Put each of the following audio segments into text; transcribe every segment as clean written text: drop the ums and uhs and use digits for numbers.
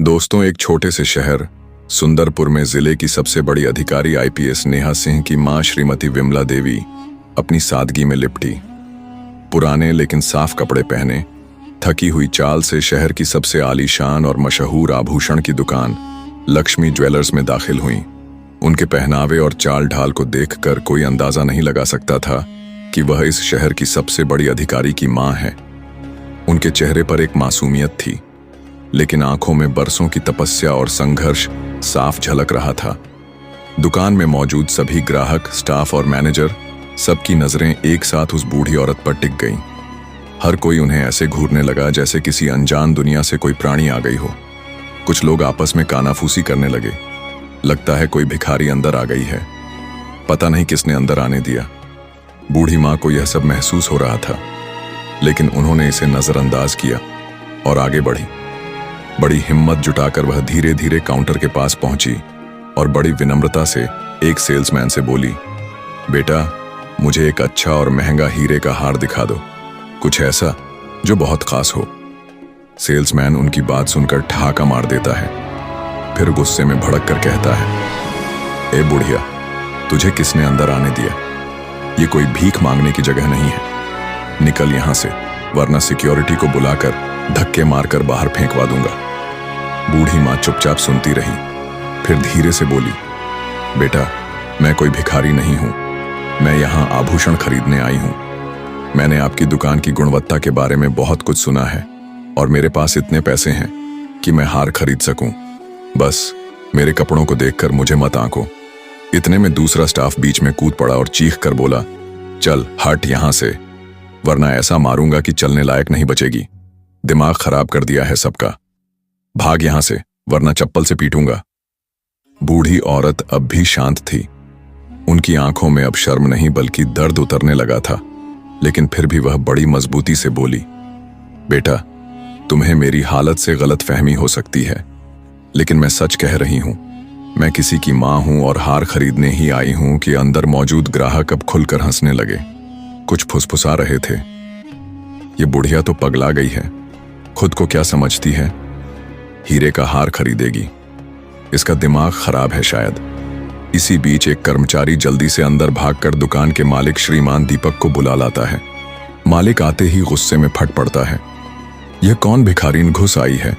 दोस्तों, एक छोटे से शहर सुंदरपुर में जिले की सबसे बड़ी अधिकारी आईपीएस नेहा सिंह की मां श्रीमती विमला देवी अपनी सादगी में लिपटी। पुराने लेकिन साफ कपड़े पहने, थकी हुई चाल से शहर की सबसे आलीशान और मशहूर आभूषण की दुकान लक्ष्मी ज्वेलर्स में दाखिल हुई। उनके पहनावे और चाल ढाल को देखकर कोई अंदाजा नहीं लगा सकता था कि वह इस शहर की सबसे बड़ी अधिकारी की मां है। उनके चेहरे पर एक मासूमियत थी, लेकिन आंखों में बरसों की तपस्या और संघर्ष साफ झलक रहा था। दुकान में मौजूद सभी ग्राहक, स्टाफ और मैनेजर, सबकी नजरें एक साथ उस बूढ़ी औरत पर टिक गईं। हर कोई उन्हें ऐसे घूरने लगा जैसे किसी अनजान दुनिया से कोई प्राणी आ गई हो। कुछ लोग आपस में कानाफूसी करने लगे। लगता है कोई भिखारी अंदर आ गई है। पता नहीं किसने अंदर आने दिया। बूढ़ी मां को यह सब महसूस हो रहा था, लेकिन उन्होंने इसे नजरअंदाज किया और आगे बढ़ी। बड़ी हिम्मत जुटाकर वह धीरे धीरे काउंटर के पास पहुंची और बड़ी विनम्रता से एक सेल्समैन से बोली, बेटा, मुझे एक अच्छा और महंगा हीरे का हार दिखा दो, कुछ ऐसा जो बहुत खास हो। सेल्समैन उनकी बात सुनकर ठहाका मार देता है, फिर गुस्से में भड़क कर कहता है, ए बुढ़िया, तुझे किसने अंदर आने दिया? ये कोई भीख मांगने की जगह नहीं है। निकल यहां से, वरना सिक्योरिटी को बुलाकर धक्के मारकर बाहर फेंकवा दूंगा। बूढ़ी मां चुपचाप सुनती रही, फिर धीरे से बोली, बेटा, मैं कोई भिखारी नहीं हूं। मैं यहां आभूषण खरीदने आई हूं। मैंने आपकी दुकान की गुणवत्ता के बारे में बहुत कुछ सुना है और मेरे पास इतने पैसे हैं कि मैं हार खरीद सकूं। बस मेरे कपड़ों को देखकर मुझे मत आंको। इतने में दूसरा स्टाफ बीच में कूद पड़ा और चीख कर बोला, चल हट यहां से, वरना ऐसा मारूंगा कि चलने लायक नहीं बचेगी। दिमाग खराब कर दिया है सबका। भाग यहां से, वरना चप्पल से पीटूंगा। बूढ़ी औरत अब भी शांत थी। उनकी आंखों में अब शर्म नहीं बल्कि दर्द उतरने लगा था, लेकिन फिर भी वह बड़ी मजबूती से बोली, बेटा, तुम्हें मेरी हालत से गलतफहमी हो सकती है, लेकिन मैं सच कह रही हूं। मैं किसी की मां हूं और हार खरीदने ही आई हूं कि अंदर मौजूद ग्राहक अब खुलकर हंसने लगे। कुछ फुसफुसा रहे थे। ये बुढ़िया तो पगला गई है, खुद को क्या समझती है? हीरे का हार खरीदेगी। इसका दिमाग खराब है शायद। इसी बीच एक कर्मचारी जल्दी से अंदर भागकर दुकान के मालिक श्रीमान दीपक को बुला लाता है। मालिक आते ही गुस्से में फट पड़ता है, यह कौन भिखारीन घुस आई है?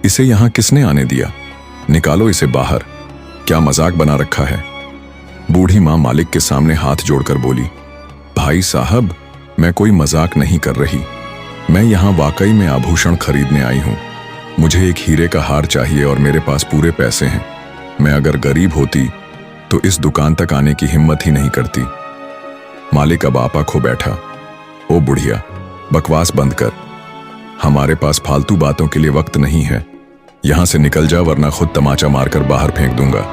इसे यहां किसने आने दिया? निकालो इसे बाहर। क्या मजाक बना रखा है? बूढ़ी मां मालिक के सामने हाथ जोड़कर बोली, भाई साहब, मैं कोई मजाक नहीं कर रही। मैं यहां वाकई में आभूषण खरीदने आई हूं। मुझे एक हीरे का हार चाहिए और मेरे पास पूरे पैसे हैं। मैं अगर गरीब होती तो इस दुकान तक आने की हिम्मत ही नहीं करती। मालिक अब आपा खो बैठा। ओ बुढ़िया, बकवास बंद कर। हमारे पास फालतू बातों के लिए वक्त नहीं है। यहां से निकल जा, वरना खुद तमाचा मारकर बाहर फेंक दूंगा।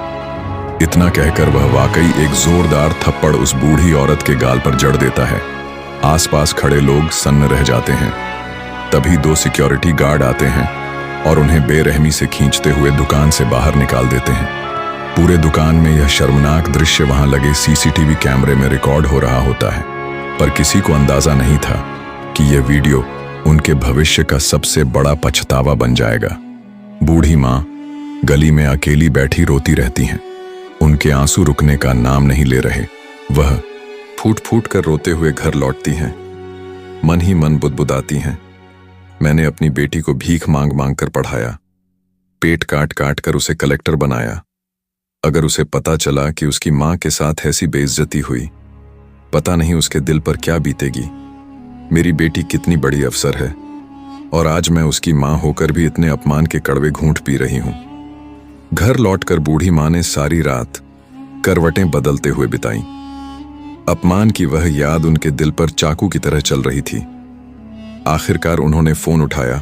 इतना कहकर वह वाकई एक जोरदार थप्पड़ उस बूढ़ी औरत के गाल पर जड़ देता है। आसपास खड़े लोग सन्न रह जाते हैं। तभी दो सिक्योरिटी गार्ड आते हैं और उन्हें बेरहमी से खींचते हुए दुकान से बाहर निकाल देते हैं। पूरे दुकान में यह शर्मनाक दृश्य वहां लगे सीसीटीवी कैमरे में रिकॉर्ड हो रहा होता है, पर किसी को अंदाजा नहीं था कि यह वीडियो उनके भविष्य का सबसे बड़ा पछतावा बन जाएगा। बूढ़ी मां गली में अकेली बैठी रोती रहती हैं। उनके आंसू रुकने का नाम नहीं ले रहे। वह फूट फूट कर रोते हुए घर लौटती हैं। मन ही मन बुदबुदाती हैं, मैंने अपनी बेटी को भीख मांग मांग कर पढ़ाया, पेट काट काट कर उसे कलेक्टर बनाया। अगर उसे पता चला कि उसकी मां के साथ ऐसी बेइज्जती हुई, पता नहीं उसके दिल पर क्या बीतेगी। मेरी बेटी कितनी बड़ी अफसर है और आज मैं उसकी मां होकर भी इतने अपमान के कड़वे घूंट पी रही हूं। घर लौटकर बूढ़ी मां ने सारी रात करवटें बदलते हुए बिताई। अपमान की वह याद उनके दिल पर चाकू की तरह चल रही थी। आखिरकार उन्होंने फोन उठाया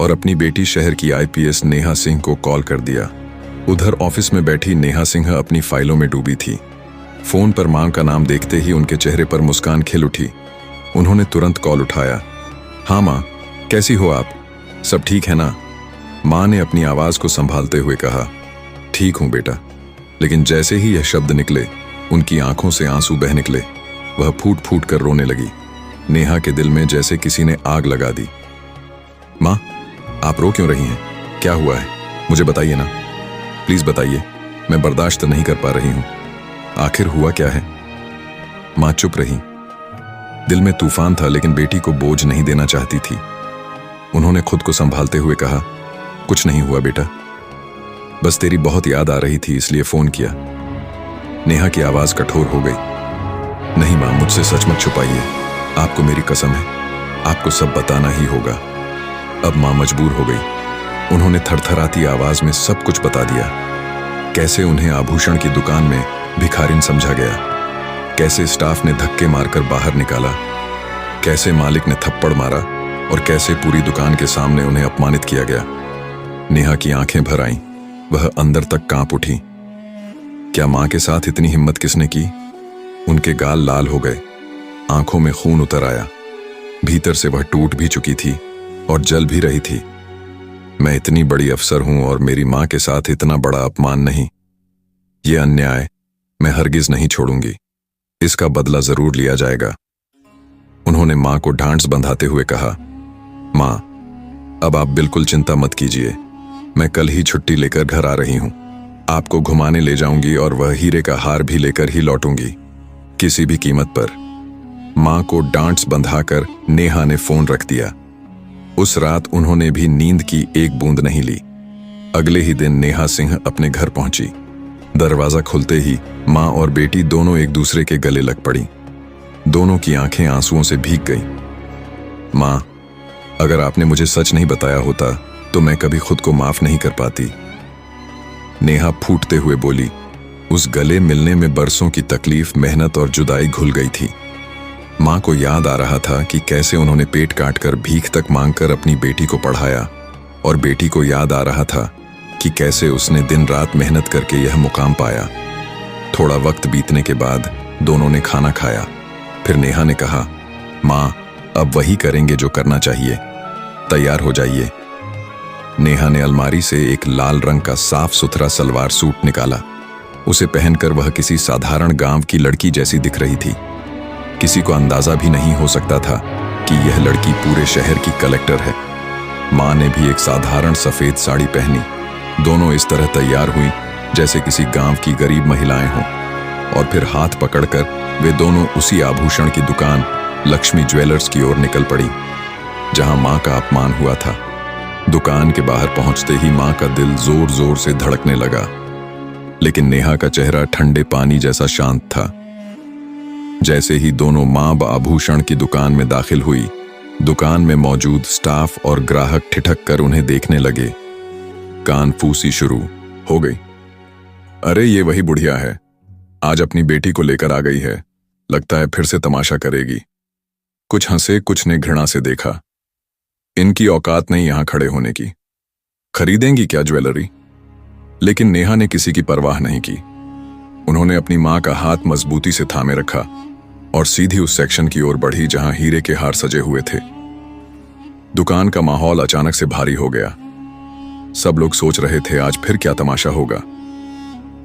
और अपनी बेटी शहर की आईपीएस नेहा सिंह को कॉल कर दिया। उधर ऑफिस में बैठी नेहा सिंह अपनी फाइलों में डूबी थी। फोन पर मां का नाम देखते ही उनके चेहरे पर मुस्कान खिल उठी। उन्होंने तुरंत कॉल उठाया। हाँ मां, कैसी हो आप? सब ठीक है ना? मां ने अपनी आवाज को संभालते हुए कहा, ठीक हूं बेटा। लेकिन जैसे ही यह शब्द निकले, उनकी आंखों से आंसू बह निकले। वह फूट फूट कर रोने लगी। नेहा के दिल में जैसे किसी ने आग लगा दी। मां, आप रो क्यों रही हैं? क्या हुआ है? मुझे बताइए ना, प्लीज बताइए, मैं बर्दाश्त नहीं कर पा रही हूं। आखिर हुआ क्या है? मां चुप रही। दिल में तूफान था लेकिन बेटी को बोझ नहीं देना चाहती थी। उन्होंने खुद को संभालते हुए कहा, कुछ नहीं हुआ बेटा, बस तेरी बहुत याद आ रही थी इसलिए फोन किया। नेहा की आवाज कठोर हो गई। नहीं मां, मुझसे सच मत छुपाइए, आपको मेरी कसम है, आपको सब बताना ही होगा। अब मां मजबूर हो गई। उन्होंने थरथराती आवाज में सब कुछ बता दिया। कैसे उन्हें आभूषण की दुकान में भिखारिन समझा गया, कैसे स्टाफ ने धक्के मारकर बाहर निकाला, कैसे मालिक ने थप्पड़ मारा और कैसे पूरी दुकान के सामने उन्हें अपमानित किया गया। नेहा की आंखें भर आईं, वह अंदर तक कांप उठी। क्या मां के साथ इतनी हिम्मत किसने की? उनके गाल लाल हो गए, आंखों में खून उतर आया। भीतर से वह टूट भी चुकी थी और जल भी रही थी। मैं इतनी बड़ी अफसर हूं और मेरी मां के साथ इतना बड़ा अपमान नहीं। यह अन्याय मैं हरगिज नहीं छोड़ूंगी, इसका बदला जरूर लिया जाएगा। उन्होंने मां को ढांढस बंधाते हुए कहा, मां, अब आप बिल्कुल चिंता मत कीजिए, मैं कल ही छुट्टी लेकर घर आ रही हूं। आपको घुमाने ले जाऊंगी और वह हीरे का हार भी लेकर ही लौटूंगी, किसी भी कीमत पर। मां को डांट्स बंधाकर नेहा ने फोन रख दिया। उस रात उन्होंने भी नींद की एक बूंद नहीं ली। अगले ही दिन नेहा सिंह अपने घर पहुंची। दरवाजा खुलते ही मां और बेटी दोनों एक दूसरे के गले लग पड़ी। दोनों की आंखें आंसुओं से भीग गईं। मां, अगर आपने मुझे सच नहीं बताया होता तो मैं कभी खुद को माफ नहीं कर पाती। नेहा फूटते हुए बोली। उस गले मिलने में बरसों की तकलीफ, मेहनत और जुदाई घुल गई थी। मां को याद आ रहा था कि कैसे उन्होंने पेट काटकर भीख तक मांगकर अपनी बेटी को पढ़ाया, और बेटी को याद आ रहा था कि कैसे उसने दिन रात मेहनत करके यह मुकाम पाया। थोड़ा वक्त बीतने के बाद दोनों ने खाना खाया। फिर नेहा ने कहा, मां, अब वही करेंगे जो करना चाहिए, तैयार हो जाइए। नेहा ने अलमारी से एक लाल रंग का साफ सुथरा सलवार सूट निकाला। उसे पहनकर वह किसी साधारण गांव की लड़की जैसी दिख रही थी। किसी को अंदाजा भी नहीं हो सकता था कि यह लड़की पूरे शहर की कलेक्टर है। मां ने भी एक साधारण सफेद साड़ी पहनी। दोनों इस तरह तैयार हुई जैसे किसी गांव की गरीब महिलाएं हों, और फिर हाथ पकड़कर वे दोनों उसी आभूषण की दुकान लक्ष्मी ज्वेलर्स की ओर निकल पड़ी जहां मां का अपमान हुआ था। दुकान के बाहर पहुंचते ही मां का दिल जोर जोर से धड़कने लगा, लेकिन नेहा का चेहरा ठंडे पानी जैसा शांत था। जैसे ही दोनों मां व आभूषण की दुकान में दाखिल हुई, दुकान में मौजूद स्टाफ और ग्राहक ठिठक कर उन्हें देखने लगे। कान फूसी शुरू हो गई। अरे ये वही बुढ़िया है, आज अपनी बेटी को लेकर आ गई है, लगता है फिर से तमाशा करेगी। कुछ हंसे, कुछ ने घृणा से देखा। इनकी औकात नहीं यहां खड़े होने की, खरीदेंगी क्या ज्वेलरी? लेकिन नेहा ने किसी की परवाह नहीं की। उन्होंने अपनी मां का हाथ मजबूती से थामे रखा और सीधी उस सेक्शन की ओर बढ़ी जहां हीरे के हार सजे हुए थे। दुकान का माहौल अचानक से भारी हो गया। सब लोग सोच रहे थे आज फिर क्या तमाशा होगा,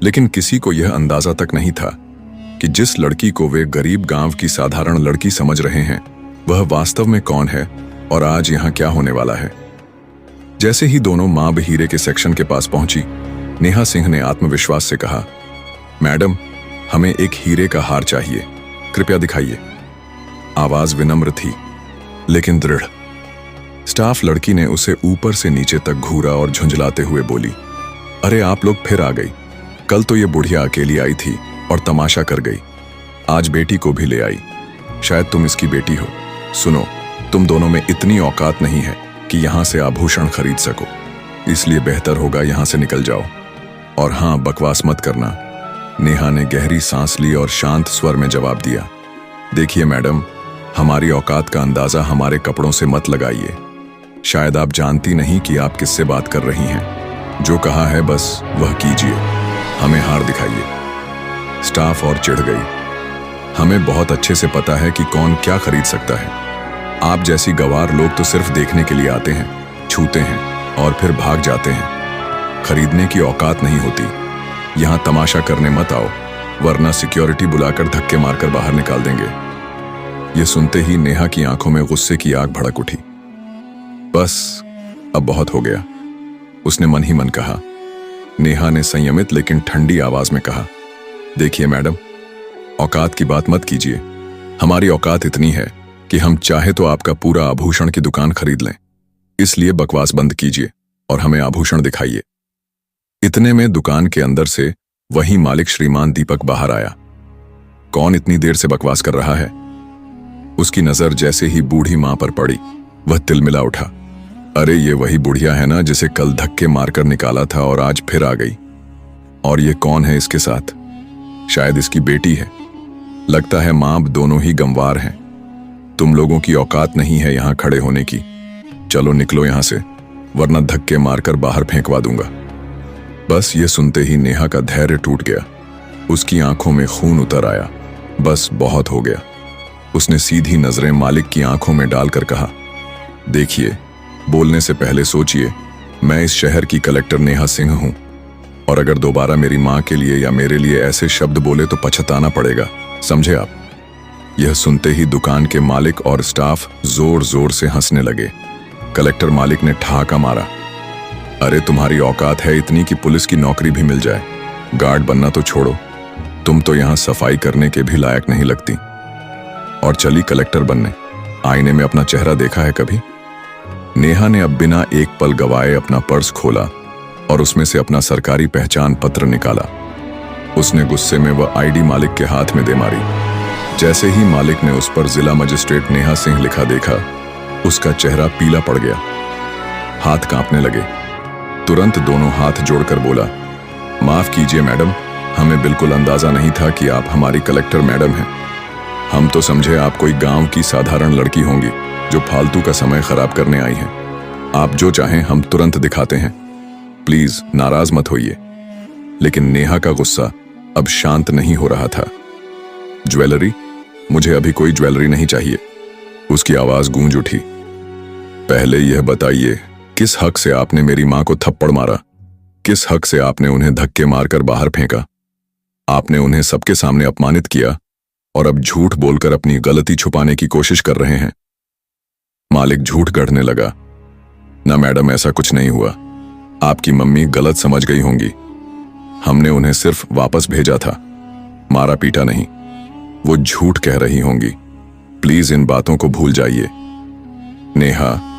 लेकिन किसी को यह अंदाजा तक नहीं था कि जिस लड़की को वे गरीब गांव की साधारण लड़की समझ रहे हैं, वह वास्तव में कौन है और आज यहां क्या होने वाला है। जैसे ही दोनों मां व हीरे के सेक्शन के पास पहुंची, नेहा सिंह ने आत्मविश्वास से कहा, मैडम, हमें एक हीरे का हार चाहिए, कृपया दिखाइए। आवाज विनम्र थी लेकिन दृढ़। स्टाफ लड़की ने उसे ऊपर से नीचे तक घूरा और झुंझलाते हुए बोली, अरे आप लोग फिर आ गई। कल तो ये बुढ़िया अकेली आई थी और तमाशा कर गई, आज बेटी को भी ले आई। शायद तुम इसकी बेटी हो। सुनो, तुम दोनों में इतनी औकात नहीं है कि यहां से आभूषण खरीद सको, इसलिए बेहतर होगा यहां से निकल जाओ। और हां, बकवास मत करना। नेहा ने गहरी सांस ली और शांत स्वर में जवाब दिया, देखिए मैडम, हमारी औकात का अंदाजा हमारे कपड़ों से मत लगाइए। शायद आप जानती नहीं कि आप किससे बात कर रही हैं। जो कहा है बस वह कीजिए, हमें हार दिखाइए। स्टाफ और चिढ़ गई। हमें बहुत अच्छे से पता है कि कौन क्या खरीद सकता है। आप जैसी गवार लोग तो सिर्फ देखने के लिए आते हैं, छूते हैं और फिर भाग जाते हैं। खरीदने की औकात नहीं होती। यहां तमाशा करने मत आओ, वरना सिक्योरिटी बुलाकर धक्के मारकर बाहर निकाल देंगे। यह सुनते ही नेहा की आंखों में गुस्से की आग भड़क उठी। बस अब बहुत हो गया। उसने मन ही मन कहा। नेहा ने संयमित लेकिन ठंडी आवाज में कहा, देखिए मैडम, औकात की बात मत कीजिए। हमारी औकात इतनी है कि हम चाहे तो आपका पूरा आभूषण की दुकान खरीद लें। इसलिए बकवास बंद कीजिए और हमें आभूषण दिखाइए। इतने में दुकान के अंदर से वही मालिक श्रीमान दीपक बाहर आया। कौन इतनी देर से बकवास कर रहा है? उसकी नजर जैसे ही बूढ़ी मां पर पड़ी, वह तिलमिला उठा। अरे ये वही बुढ़िया है ना जिसे कल धक्के मारकर निकाला था और आज फिर आ गई। और ये कौन है इसके साथ? शायद इसकी बेटी है। लगता है मां दोनों ही गंवार हैं। तुम लोगों की औकात नहीं है यहां खड़े होने की। चलो निकलो यहां से, वरना धक्के मारकर बाहर फेंकवा दूंगा। बस ये सुनते ही नेहा का धैर्य टूट गया। उसकी आंखों में खून उतर आया। बस बहुत हो गया। उसने सीधी नजरें मालिक की आंखों में डालकर कहा, देखिए, बोलने से पहले सोचिए, मैं इस शहर की कलेक्टर नेहा सिंह हूं, और अगर दोबारा मेरी मां के लिए या मेरे लिए ऐसे शब्द बोले तो पछताना पड़ेगा, समझे आप? यह सुनते ही दुकान के मालिक और स्टाफ जोर जोर से हंसने लगे। कलेक्टर मालिक ने ठहाका मारा, अरे तुम्हारी औकात है इतनी कि पुलिस की नौकरी भी मिल जाए। गार्ड बनना तो छोड़ो, तुम तो यहां सफाई करने के भी लायक नहीं लगती। और चली कलेक्टर बनने। आईने में अपना चेहरा देखा है कभी? नेहा ने अब बिना एक पल गवाए अपना पर्स खोला और उसमें से अपना सरकारी पहचान पत्र निकाला। उसने गुस्से में वह आईडी मालिक के हाथ में दे मारी। जैसे ही मालिक ने उस पर जिला मजिस्ट्रेट नेहा सिंह लिखा देखा, उसका चेहरा पीला पड़ गया। हाथ कांपने लगे। तुरंत दोनों हाथ जोड़कर बोला, माफ कीजिए मैडम, हमें बिल्कुल अंदाजा नहीं था कि आप हमारी कलेक्टर मैडम हैं। हम तो समझे आप कोई गांव की साधारण लड़की होंगी जो फालतू का समय खराब करने आई हैं। आप जो चाहें हम तुरंत दिखाते हैं, प्लीज नाराज मत होइए। लेकिन नेहा का गुस्सा अब शांत नहीं हो रहा था। ज्वेलरी? मुझे अभी कोई ज्वेलरी नहीं चाहिए। उसकी आवाज गूंज उठी। पहले यह बताइए, किस हक से आपने मेरी मां को थप्पड़ मारा? किस हक से आपने उन्हें धक्के मारकर बाहर फेंका? आपने उन्हें सबके सामने अपमानित किया और अब झूठ बोलकर अपनी गलती छुपाने की कोशिश कर रहे हैं। मालिक झूठ गढ़ने लगा। ना मैडम, ऐसा कुछ नहीं हुआ। आपकी मम्मी गलत समझ गई होंगी। हमने उन्हें सिर्फ वापस भेजा था, मारा पीटा नहीं। वो झूठ कह रही होंगी। प्लीज इन बातों को भूल जाइए। नेहा,